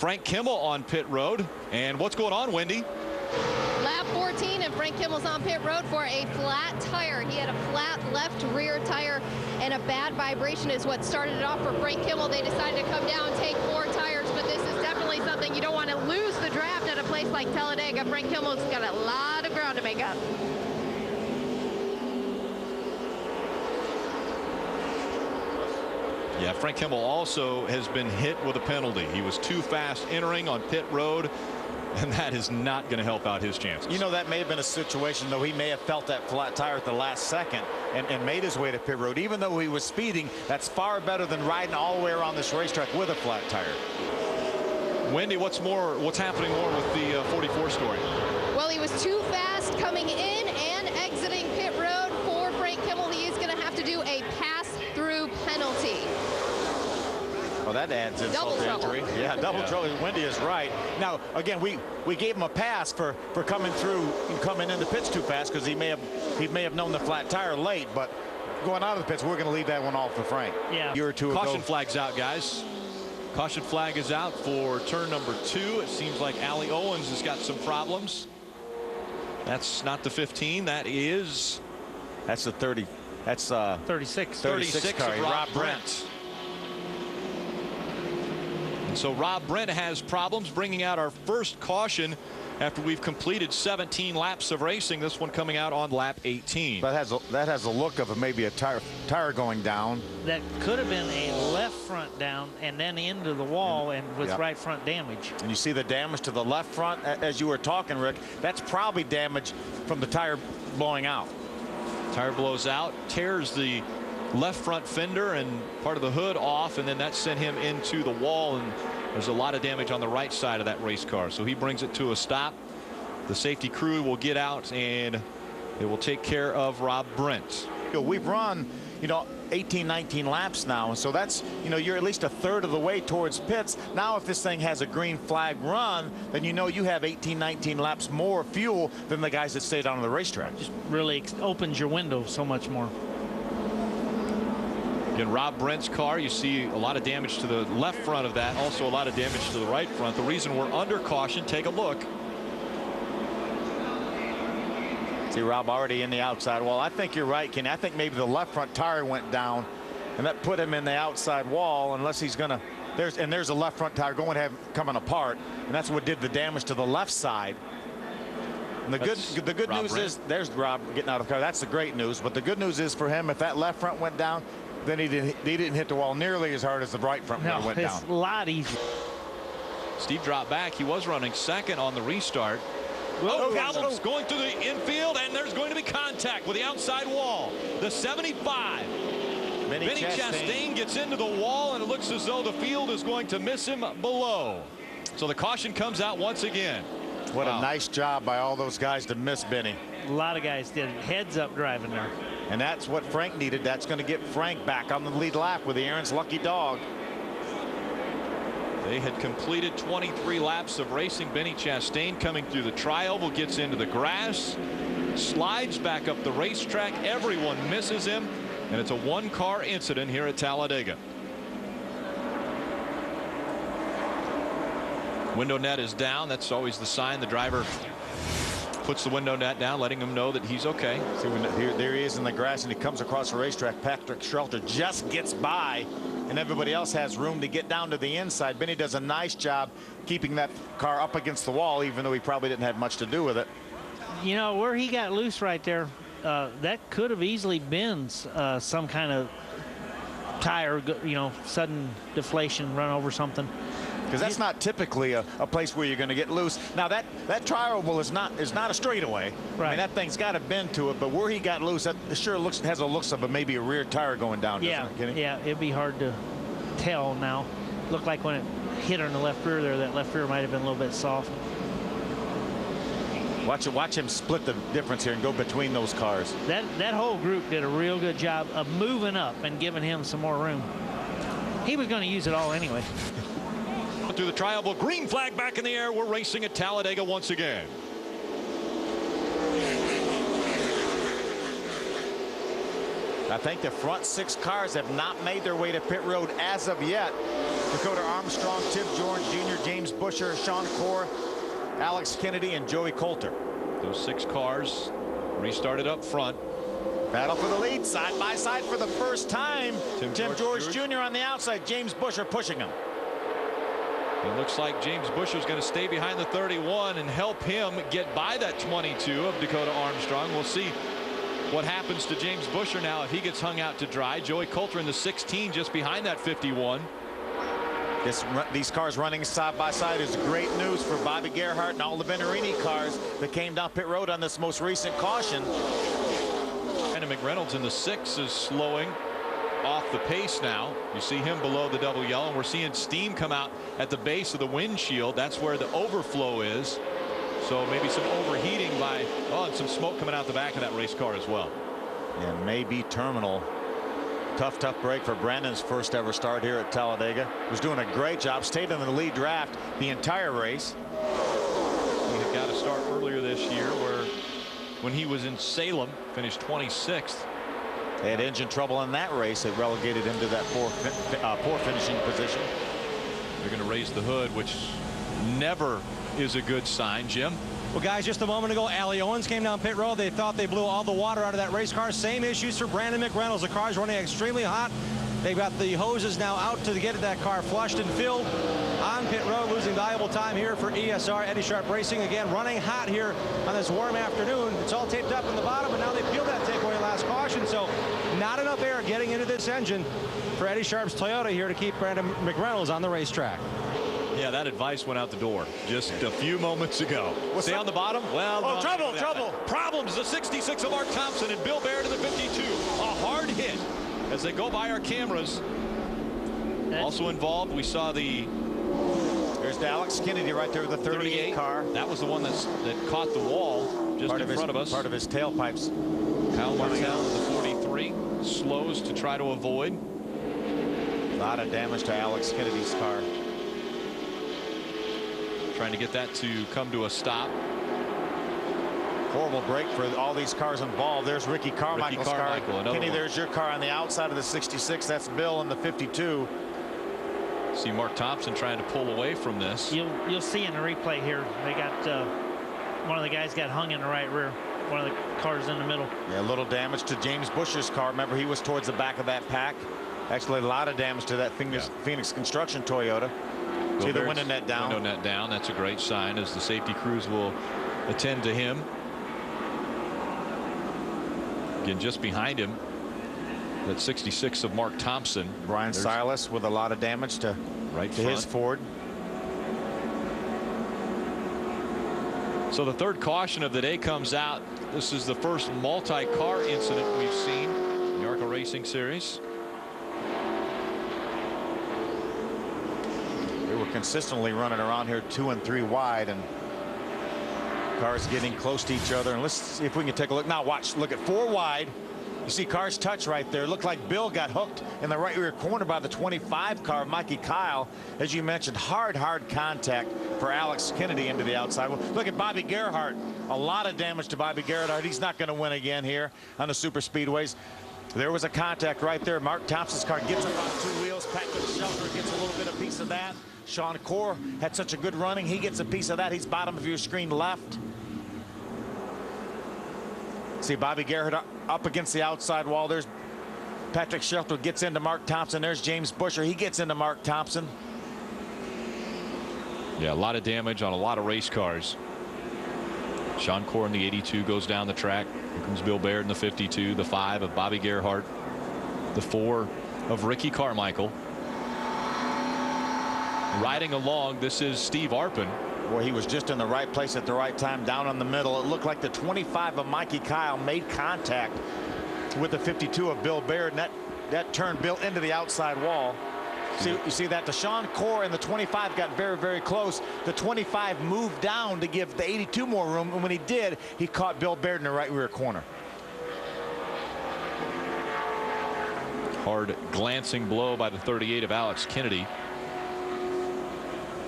Frank Kimmel on pit road. And what's going on, Wendy? Lap 14 and Frank Kimmel's on pit road for a flat tire. He had a flat left rear tire and a bad vibration is what started it off for Frank Kimmel. They decided to come down and take 4 tires, but this is definitely something you don't want to lose the draft at a place like Talladega. Frank Kimmel's got a lot of ground to make up. Yeah, Frank Kimmel also has been hit with a penalty. He was too fast entering on pit road, and that is not going to help out his chances. You know, that may have been a situation, though, he may have felt that flat tire at the last second and made his way to pit road. Even though he was speeding, that's far better than riding all the way around this racetrack with a flat tire. Wendy, what's happening more with the 44 story? Well, he was too fast coming in and exiting pit road for Frank Kimmel. He is going to have to do a pass-through penalty. Well, that adds insult to injury. Yeah, double trouble. Wendy is right. Now, again, we gave him a pass for coming through and coming into pits too fast because he may have known the flat tire late. But going out of the pits, we're going to leave that one off for Frank. Yeah. A year or two ago. Caution flag's out, guys. Caution flag is out for turn number 2. It seems like Allie Owens has got some problems. That's not the 15. That's the 30. That's 36. 36 car. of Rob Brent. So Rob Brent has problems, bringing out our first caution after we've completed 17 laps of racing. This one coming out on lap 18. That has a look of maybe a tire going down. That could have been a left front down and then into the wall and with right front damage. And you see the damage to the left front as you were talking, Rick. That's probably damage from the tire blowing out. Tire blows out, tears the left front fender and part of the hood off, and then that sent him into the wall, and there's a lot of damage on the right side of that race car. So he brings it to a stop. The safety crew will get out and it will take care of Rob Brent. We've run, 18, 19 laps now, so that's, you're at least a third of the way towards pits. Now if this thing has a green flag run, then you have 18, 19 laps more fuel than the guys that stayed on the racetrack. Just really opens your window so much more. In Rob Brent's car, you see a lot of damage to the left front of that, also a lot of damage to the right front. The reason we're under caution, take a look. See Rob already in the outside wall. I think you're right, Kenny. I think maybe the left front tire went down and that put him in the outside wall, unless he's gonna, there's a left front tire coming apart, and that's what did the damage to the left side. And the good news Brent. is there's Rob getting out of the car. That's the great news. But the good news is for him, if that left front went down, then he didn't hit the wall nearly as hard as the right front went down. It's a lot easier. Steve dropped back. He was running second on the restart. Gallop's going to the infield, and there's going to be contact with the outside wall. The 75. Benny Chastain gets into the wall, and it looks as though the field is going to miss him below. So the caution comes out once again. What a nice job by all those guys to miss Benny. A lot of guys did heads up driving there. And that's what Frank needed. That's going to get Frank back on the lead lap with the Aaron's lucky dog. They had completed 23 laps of racing. Benny Chastain coming through the tri-oval, gets into the grass, slides back up the racetrack. Everyone misses him, and it's a one-car incident here at Talladega. Window net is down. That's always the sign. The driver puts the window net down, letting him know that he's okay. See, there he is in the grass, and he comes across the racetrack. Patrick Shelter just gets by, and everybody else has room to get down to the inside. Benny does a nice job keeping that car up against the wall, even though he probably didn't have much to do with it. Where he got loose right there, that could have easily been some kind of tire, sudden deflation, run over something. Because that's not typically a place where you're going to get loose. Now that tri-oval is not a straightaway. Right. I mean, that thing's got a bend to it, but where he got loose, that sure has a looks of maybe a rear tire going down. Yeah, it'd be hard to tell now. Looked like when it hit her in the left rear there, that left rear might have been a little bit soft. Watch him split the difference here and go between those cars. That whole group did a real good job of moving up and giving him some more room. He was going to use it all anyway. Through the tri-oval, green flag back in the air. We're racing at Talladega once again. I think the front 6 cars have not made their way to pit road as of yet. Dakota Armstrong, Tim George Jr., James Bush. Busher, Sean Corr, Alex Kennedy, and Joey Coulter. Those 6 cars restarted up front. Battle for the lead, side by side for the first time. Tim George Jr. on the outside, James Busher pushing him. It looks like James Busher's going to stay behind the 31 and help him get by that 22 of Dakota Armstrong. We'll see what happens to James Busher now if he gets hung out to dry. Joey Coulter in the 16 just behind that 51. These cars running side by side is great news for Bobby Gerhart and all the Venturini cars that came down pit road on this most recent caution. And McReynolds in the 6 is slowing off the pace now. You see him below the double yellow, and we're seeing steam come out at the base of the windshield. That's where the overflow is. So maybe some overheating and some smoke coming out the back of that race car as well. Yeah, maybe terminal. Tough break for Brandon's first ever start here at Talladega. Was doing a great job, stayed in the lead draft the entire race. He had got a start earlier this year when he was in Salem, finished 26th. They had engine trouble in that race. It relegated him to that poor finishing position. They're going to raise the hood, which never is a good sign. Jim? Well, guys, just a moment ago, Allie Owens came down pit road. They thought they blew all the water out of that race car. Same issues for Brandon McReynolds. The car's running extremely hot. They've got the hoses now out to get that car flushed and filled on pit road, losing valuable time here for ESR. Eddie Sharp Racing again running hot here on this warm afternoon. It's all taped up in the bottom, and now they peeled that takeaway last caution. So not enough air getting into this engine for Eddie Sharp's Toyota here to keep Brandon McReynolds on the racetrack. Yeah, that advice went out the door just a few moments ago. Stay on the bottom. Well, oh, trouble. Problems. The 66 of Mark Thompson and Bill Baird in the 52. A hard hit as they go by our cameras. Also involved, we saw there's the Alex Kennedy right there with the 38 car. That was the one that caught the wall just in front of us. Part of his tailpipes. Kyle Martell in the 43 slows to try to avoid. A lot of damage to Alex Kennedy's car. Trying to get that to come to a stop. Horrible break for all these cars involved. There's Ricky Carmichael's car. Kenny, there's your car on the outside of the 66. That's Bill in the 52. See Mark Thompson trying to pull away from this. You'll see in the replay here, they got one of the guys got hung in the right rear. One of the cars in the middle. Yeah, a little damage to James Busher's car. Remember, he was towards the back of that pack. Actually, a lot of damage to that Phoenix Construction Toyota. See the window net down. Window net down. That's a great sign as the safety crews will attend to him. Again, just behind him, that 66 of Mark Thompson. Brian Silas with a lot of damage to his Ford. So the third caution of the day comes out. This is the first multi-car incident we've seen in the ARCA Racing Series. They were consistently running around here 2 and 3 wide, and cars getting close to each other. And let's see if we can take a look. Now watch, look at 4 wide. You see cars touch right there. Looked like Bill got hooked in the right rear corner by the 25 car, Mikey Kyle. As you mentioned, hard contact for Alex Kennedy into the outside. Well, look at Bobby Gerhart. A lot of damage to Bobby Gerhart. He's not going to win again here on the super speedways. There was a contact right there. Mark Thompson's car gets up on 2 wheels. Patrick Shelter gets a little bit of piece of that. Sean Corr had such a good running. He gets a piece of that. He's bottom of your screen left. See Bobby Gerhart up against the outside wall. There's Patrick Shelter gets into Mark Thompson. There's James Busher. He gets into Mark Thompson. Yeah, a lot of damage on a lot of race cars. Sean Corr in the 82 goes down the track. Here comes Bill Baird in the 52. The 5 of Bobby Gerhart. The 4 of Ricky Carmichael. Riding along, this is Steve Arpin. Boy, he was just in the right place at the right time, down in the middle. It looked like the 25 of Mikey Kyle made contact with the 52 of Bill Baird, and that turned Bill into the outside wall. You see that? The Sean Corr and the 25 got very close. The 25 moved down to give the 82 more room, and when he did, he caught Bill Baird in the right rear corner. Hard glancing blow by the 38 of Alex Kennedy.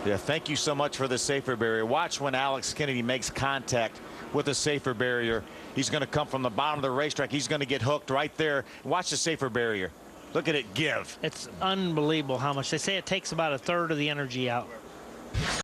Yeah, thank you so much for the safer barrier. Watch when Alex Kennedy makes contact with the safer barrier. He's going to come from the bottom of the racetrack. He's going to get hooked right there. Watch the safer barrier. Look at it give. It's unbelievable how much. They say it takes about 1/3 of the energy out.